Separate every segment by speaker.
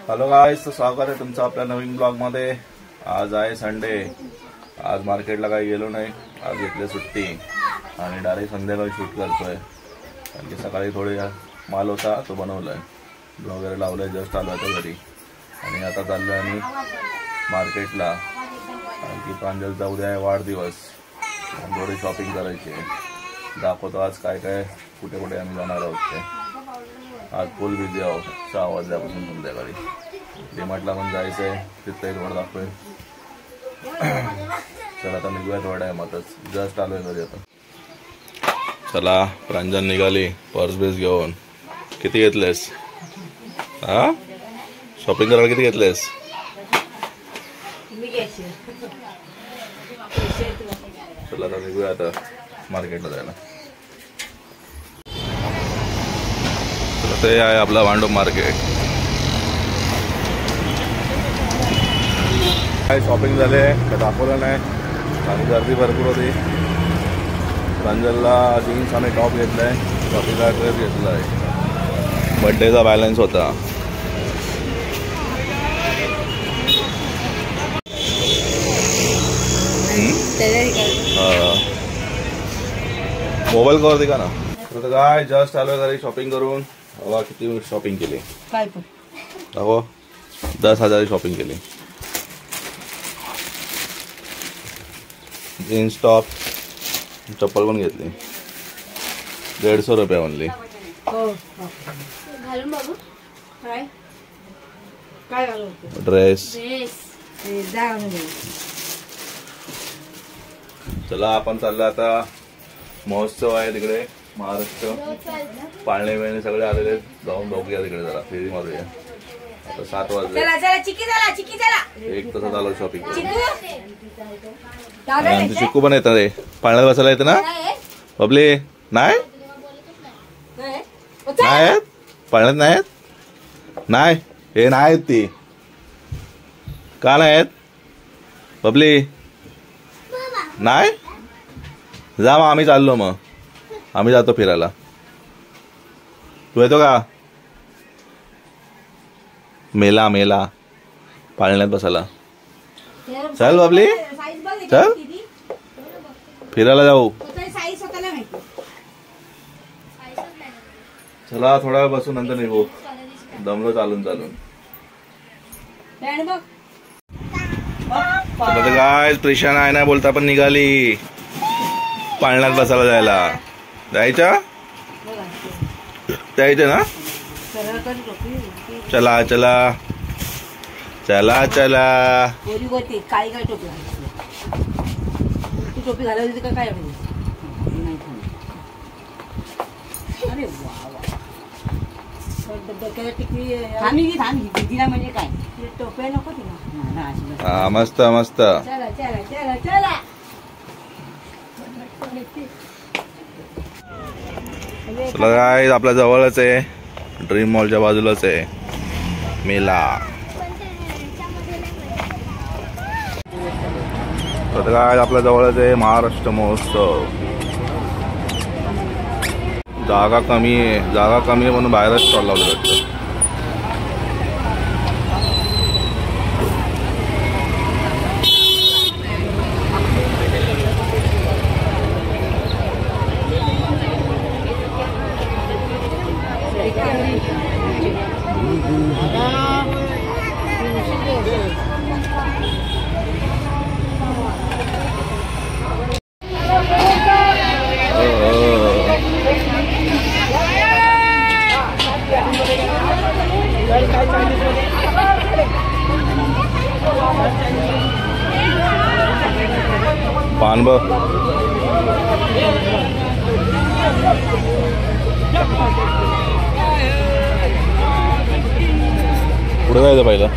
Speaker 1: Hello guys, तो स्वागत आहे तुमचं आपल्या नवीन ब्लॉग मध्ये। आज आहे संडे। आज मार्केटला काही गेलो नाही, आज घेतली सुट्टी आणि डायरेक्ट संध्याकाळी शूट करतोय। कारण की सकाळी थोडे माल होता तो बनवलाय, ब्लॉग वगैरे लावलाय, जस्ट आलो आता घरी आणि आता चाललोय आम्ही मार्केटला। कारण की प्रांजलचा उद्या आहे वाढदिवस, थोडी शॉपिंग करायची आहे। दाखवतो आज काय काय कुठे कुठे आम्ही जाणार आहोत ते। आज फुल बिझी आहोत, 6 वाजल्यापासून संध्याकाळी डीमार्टला पण जायचंय, तिथे थोडं दाखवेल। चला आता निघूया थोड्या टायमातच, जस्ट आलोय घरी आता। चला प्रांजल निघाली पर्स बेस घेऊन। किती घेतलेस? हा, शॉपिंग करायला किती घेतलेस? चला आता निघूया आता मार्केटला जायला। ते आहे आपला भांडूप मार्केट। काय शॉपिंग झाले तर दाखवलं नाही आणि गर्दी भरपूर होती। प्रांजलला जीन्स आणि टॉप घेतलाय, शॉपिंगला ड्रेस घेतलाय, बर्थडेचा बॅलन्स होता। मोबाईल कवर दिका ना। तर काय जस्ट आलो घरी शॉपिंग करून। हवा किती शॉपिंग केली काय पण अहो 10,000 शॉपिंग केली। जीन्स टॉप चप्पल पण घेतली, 150 रुपये ओनली। ड्रेस। चला आपण चाललो आता, महोत्सव आहे तिकडे महाराष्ट्र, पाळणे बिळणे सगळे आलेले, जाऊन बघूया तिकडे, जरा फेरी मारूया। आता 7 वाजले, 1 तासात आलो शॉपिंग। आमची चिक्कू पण येतात रे, पाळण्यात बसायला येतं ना बबली? नाही नाही पाळण्यात नाही आहेत, नाही हे नाही आहेत ती, का नाही आहेत बबली? नाही जा मग, आम्ही चाललो, मग आम्ही जातो फिरायला। तू येतो का? मेला मेला पाळण्यात बसायला। चल बबली, चल फिरायला जाऊ। चला थोडा वेळ बसून नंतर निघू, दमलो चालून चालून। काय प्रिशा नाही नाही बोलता पण निघाली पाळण्यात बसायला जायला। जायचं ना? चला चला चला चला।
Speaker 2: काय काय टोपी तू टोपी घालायला होती का काय? अरे तिला म्हणजे काय टोप्या नको तिला?
Speaker 1: मस्त मस्त।
Speaker 2: चला चला चला चला।
Speaker 1: चला काय आपल्या जवळच आहे, ड्रीम मॉलच्या बाजूलाच आहे मेला। तर काय आपल्या जवळच आहे महाराष्ट्र महोत्सव। जागा कमी आहे म्हणून बाहेरच स्टॉल लावलं जातं। पान बघ, पुढे जायचं पहिलं।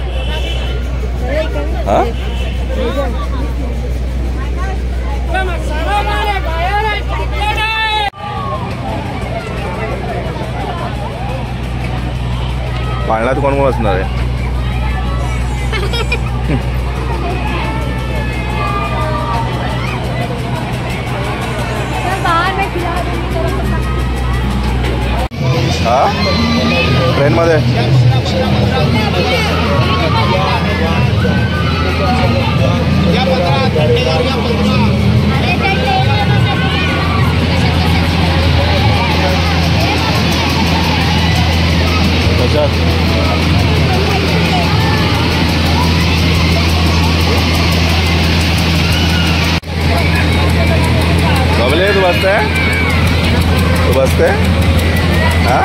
Speaker 1: हा पाळण्यात कोण कोण असणार आहे? हा ट्रेन मध्ये असते हा.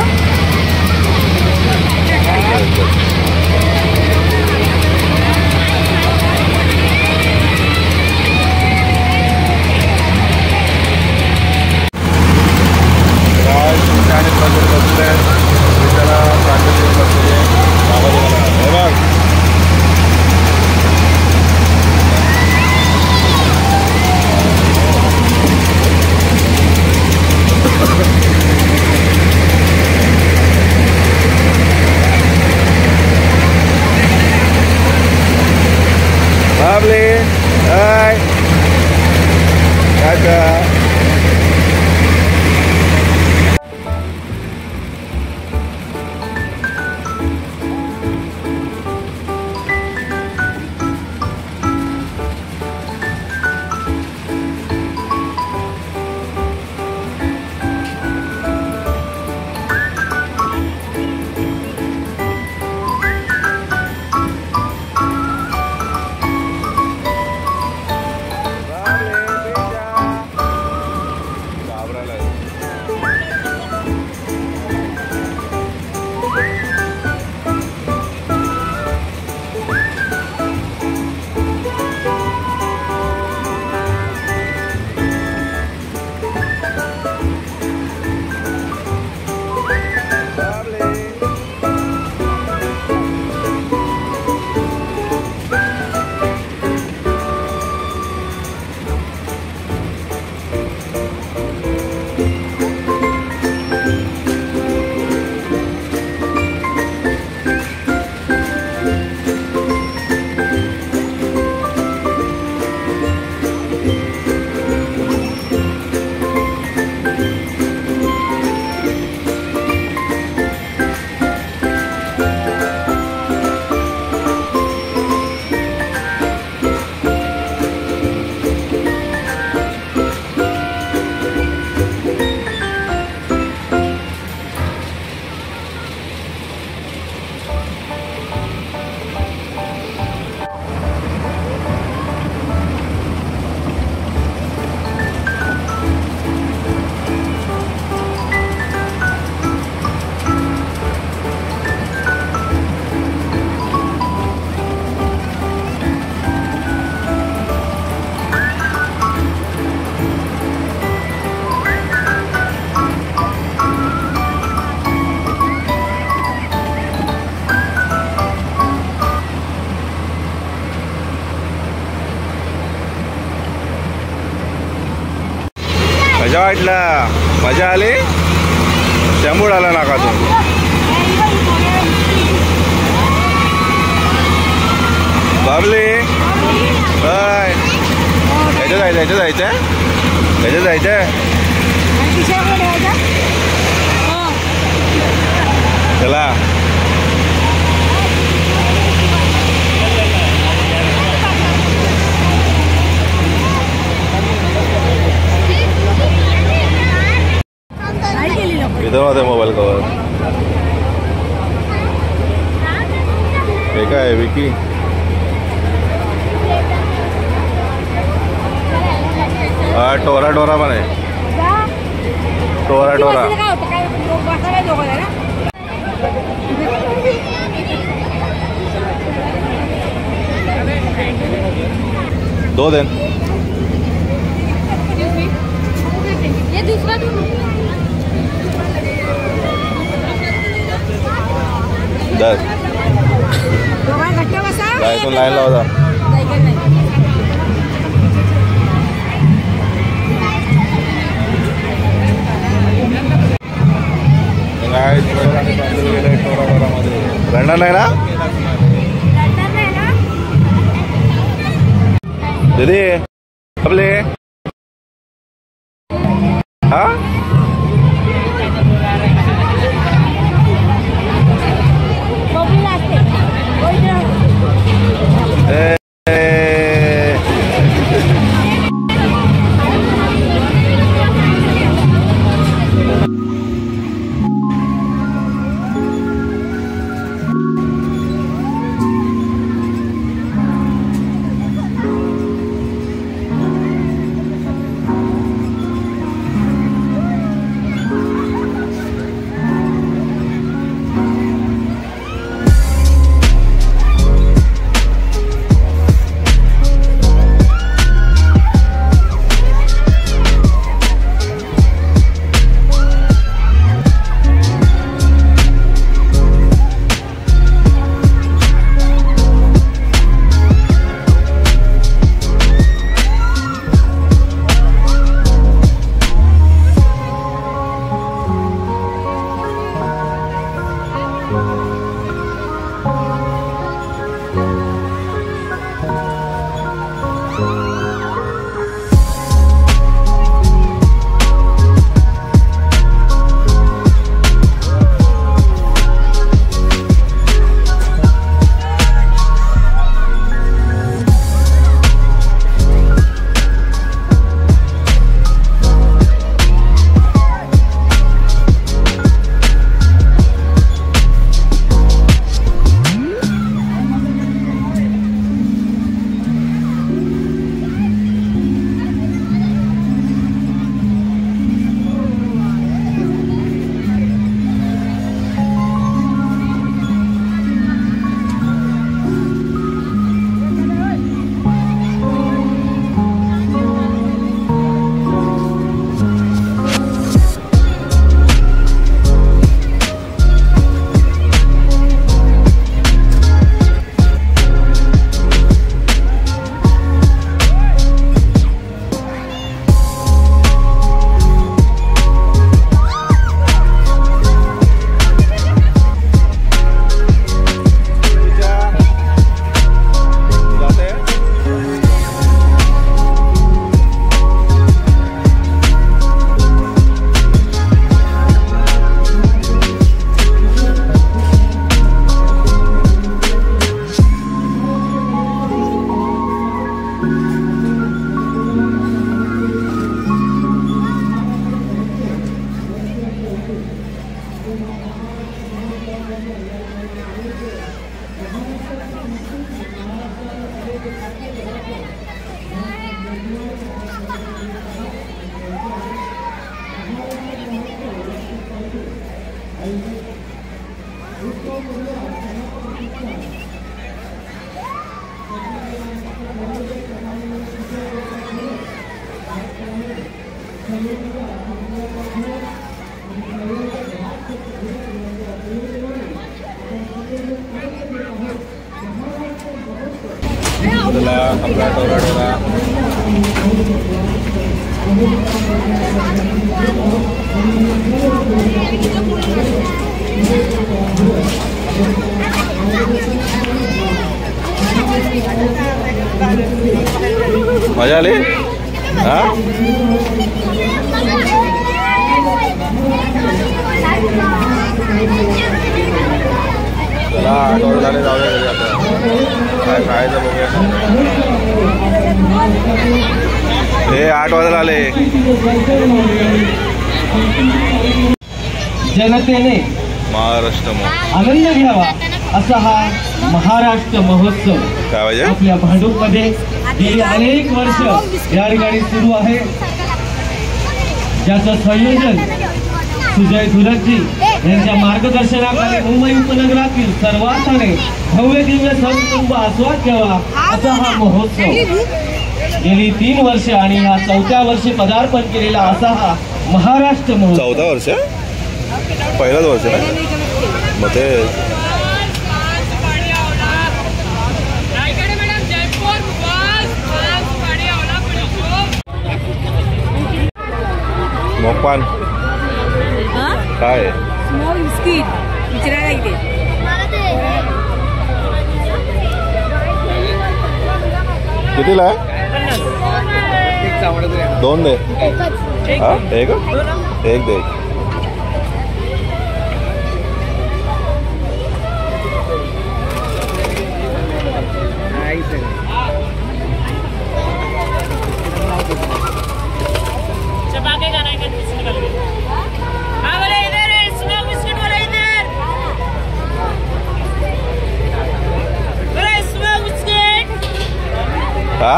Speaker 1: मजा वाटला, मजा आली. शंभूळ आला नाकातून. बाबली बाय. ह्याच्या जायचं, ह्याच्या जायचं, ह्याच्या जायचं. चला इधर मध्ये मोबाईल कवर. हे काय विकी. हा टोरा टोरा पण आहे. टोरा टोरा. दो दिन
Speaker 3: ये दूसरा
Speaker 1: दस जायतून लाईन लावता. रंडा नाही ना दीदी आपले हा. मजा आली हा चला 8 वाजता झाले जाऊया घरी आता काय खायचं बघूया हे 8 वाजता आले
Speaker 4: जनतेने
Speaker 1: महाराष्ट्र
Speaker 4: आनंद घ्यावा असा हा महाराष्ट्र महोत्सव
Speaker 1: काय पाहिजे
Speaker 4: आपल्या भांडूपमध्ये गेली अनेक वर्ष या ठिकाणी सुरू आहे ज्याचं संयोजन सुजय धुरकजी यांच्या मार्गदर्शनाखाली मुंबई उपनगरातील सर्वांनी भव्य दिव्य संकुटुंब आस्वाद घ्यावा असा हा महोत्सव गेली 3 वर्ष आणि ह्या 4थ्या वर्षी पदार्पण केलेला असा हा महाराष्ट्र महोत्सव
Speaker 1: 4था वर्ष पहिलाच वर्ष ना मग ते मोपान काय
Speaker 2: स्मॉल बिस्किट विचारायला इथे
Speaker 1: कितीला आहे 2 दे हा एक दे हा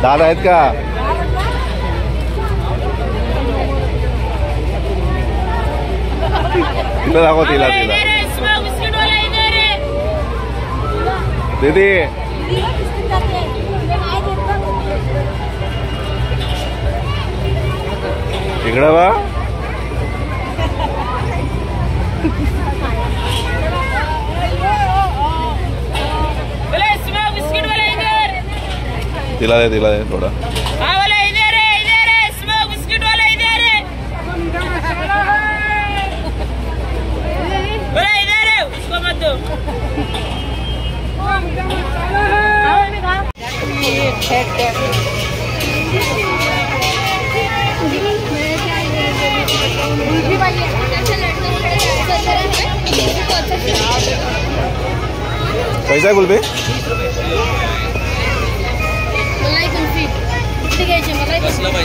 Speaker 1: दादा आहेत का तिला दाखव तिला दीदी इकडं बा तिला दे थोडा कैसा है कुल्फी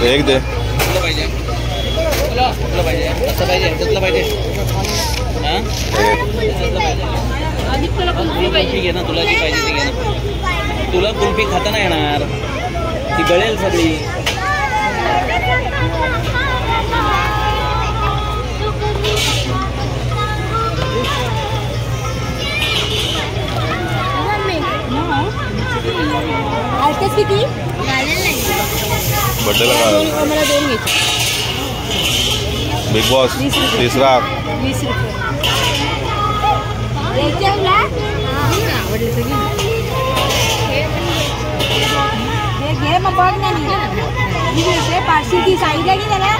Speaker 1: एक दे
Speaker 5: कुल्फी घे ना तुला जी पाहिजे ती घे ना तुला कुल्फी खाता नाही येणार ती गळेल सगळी
Speaker 3: किती
Speaker 1: बर्थडेला
Speaker 3: मला 2 घ्यायचे
Speaker 1: बिग बॉस तिसरा
Speaker 3: 20 रुपये आवडले तर घे मग बघ ना पाचशे ती साईडला घे त्याला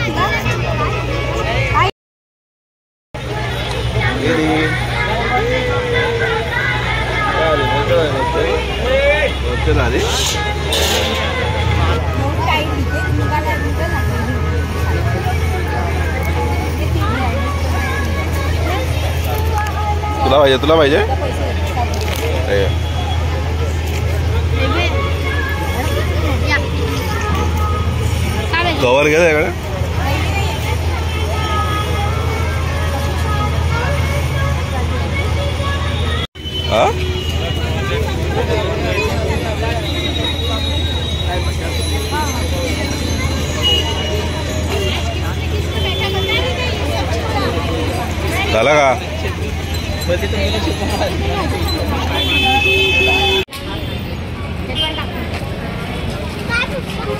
Speaker 1: झाली तुला पाहिजे कवर घे त्याकडे हा झाला का?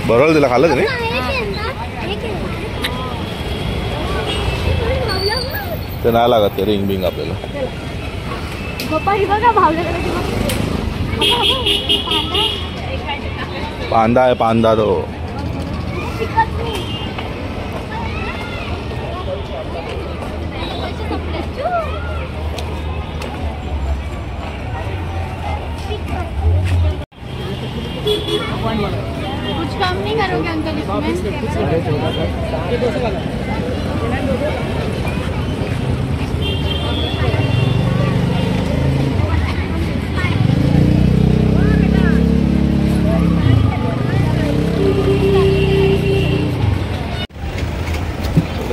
Speaker 1: बरोबर तिला खाल्लं का नाही? ते नाही लागत ते रिंग बिंग आपल्याला. पांदा आहे पांदा तो.
Speaker 3: कुछ कम नहीं करोगे अंकल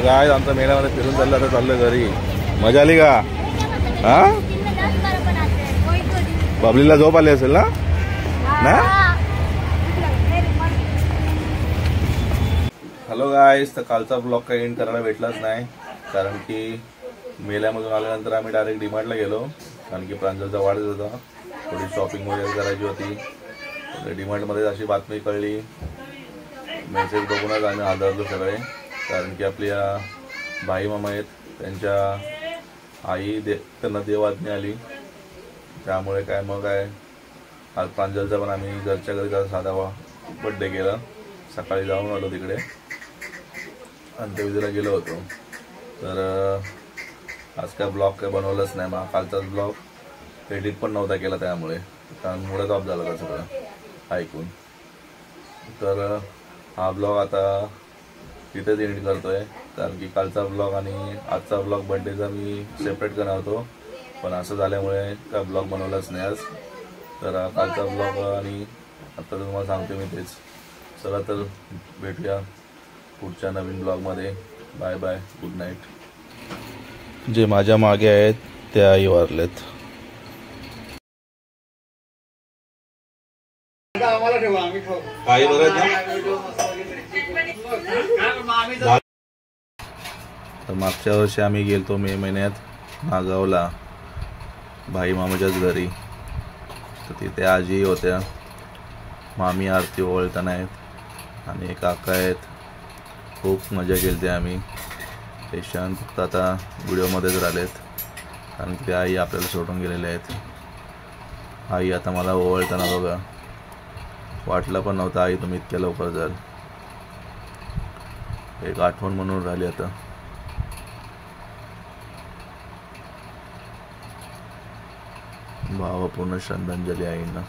Speaker 1: काय आमच्या मेळ्यामध्ये फिरून चाललं आता चाललं घरी. मजा आली का? हा बबलीला झोप आली असेल ना? हॅलो गाईज, तर कालचा ब्लॉग काही एंड करायला भेटलाच नाही कारण की मेल्यामधून आल्यानंतर आम्ही डायरेक्ट डीमार्टला गेलो कारण की प्रांजलचा वाढदिवस होता. थोडी शॉपिंग वगैरे करायची होती. डीमार्टमध्ये अशी बातमी कळली, मेसेज बघूनच आम्ही हादरलो सगळे कारण की आपल्या भाई मामा आहेत त्यांच्या आई त्यांना देवाज्ञा आली. त्यामुळे काय मग काय आज प्रांजलचा पण आम्ही घरच्या घरी साधा बड्डे केला. सकाळी जाऊन आलो तिकडे अंत्यविधीला गेलो होतो. तर आज काय ब्लॉग काय बनवलंच नाही. मग कालचाच ब्लॉग एडिट पण नव्हता केला त्यामुळे कारण मुळात ऑफ झाला होता सगळं ऐकून. तर हा ब्लॉग आता तिथेच एडिट करतोय कारण की कालचा ब्लॉग आणि आजचा ब्लॉग बड्डेचा मी सेपरेट करणार होतो पण असं झाल्यामुळे काय ब्लॉग बनवलाच नाही आज. तर कालचा ब्लॉग आणि आता तुम्हाला सांगते मी तेच. चला तर भेटूया पुढच्या नवीन ब्लॉगमध्ये. Bye bye, good night. जे माझ्या मागे आहेत ते आई वारलेत. आई बरं ना. तर मागच्या वर्षी आम्ही गेलतो मे महिन्यात नागावला भाई मामाच्याच घरी. तर तिथे आजी होत्या, मामी आरती ओवाळताना आहेत आणि काका आहेत. खूप मजा केली आम्ही. ते क्षण फक्त आता व्हिडिओमध्येच राहिलेत कारण की आई आपल्याला सोडून गेलेले आहेत. आई आता मला ओवाळताना बघा, वाटलं पण नव्हतं आई तुम्ही इतक्या लवकर जाल. एक आठवण म्हणून राहिली आता. भावपूर्ण श्रद्धांजली आईंना.